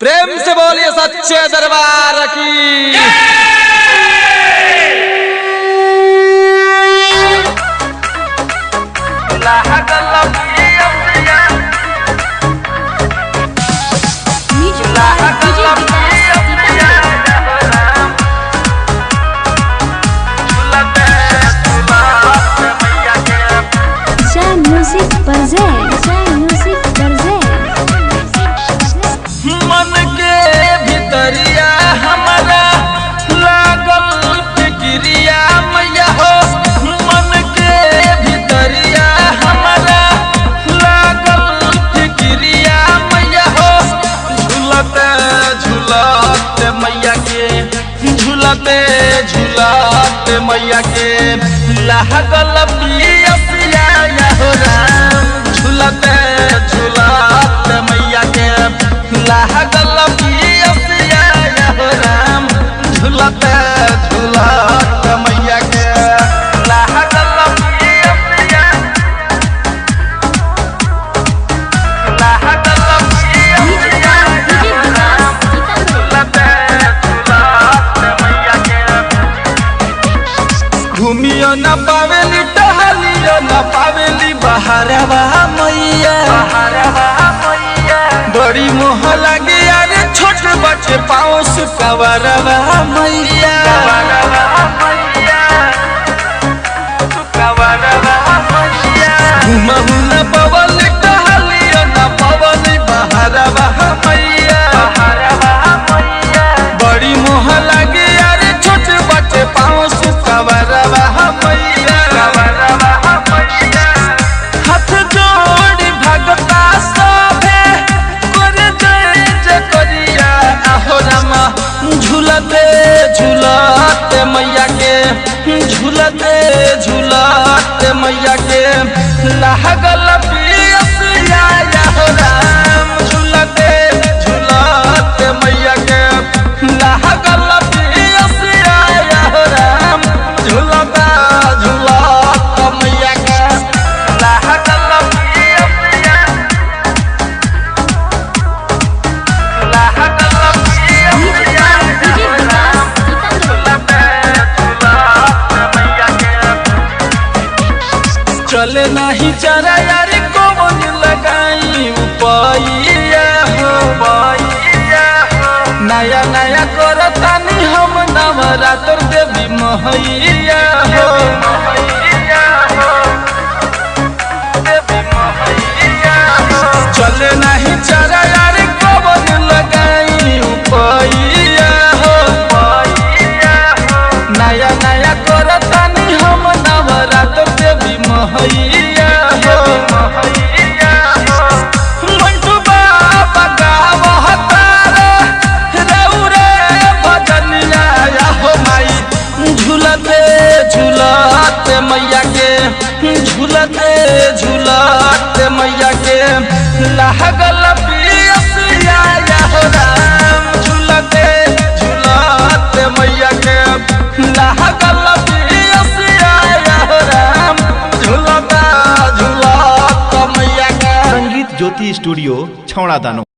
प्रेम से बोलिए सच्चे दरबार की। म्यूजिक मन के भितरिया हमारा लागल फिक्रिया मैया हो, मन के भितरिया हमारा लागल फिक्रिया मैया हो। झूलते झूलते मैया के, झूलते झूलते मैया के लागल पिया हो राम। झूलते झूलते मैया के लागल पिया हो राम। झूलते झूलते मैया के लागल पिया लागल पिया हो राम। झूलते झूलते मैया के घूमियो न पावेली टहलियो न पावेली बहारवा मैया। बड़ी मोह लगे यार छोट बच्चे पाँव सुकवरवा मैया। घूमहु न पवली टहलियो न पवली बहारवा मैया। बड़ी मोह लगे यार छोट बच्चे पाँव सुकवरवा मैया। हाथ जोड़ी भगता सभे कर जय जय करिया आहो रामा। झूलते झूलते मैया के, झूलते झूलते मैया के लागल पिया हो राम। झूलते झूलते मैया के लागल पिया हो राम। झूलता झूलता मैया के लागल पिया लागल पिया हो राम। झूलते झूलते मैया के चले नहीं चरा यार कौन लगाई उपैया हो। नया नया करतानी हम नवरात्र देवी महैया हो। चले नहीं चरा यार कौन लगाई उपैया हो। नया नया करतानी हम नवरात्र देवी महैया हो। मंटू बाबा गावता रउरे भजनिया हो माई। झूलते झूलते मैया के, झूलते झूलते मैया के लागल पिया हो राम। झूलते झूलते मैया के लागल पिया हो राम। झूलता झूलता मैया के। संगीत ज्योति स्टूडियो छौड़ा दानो।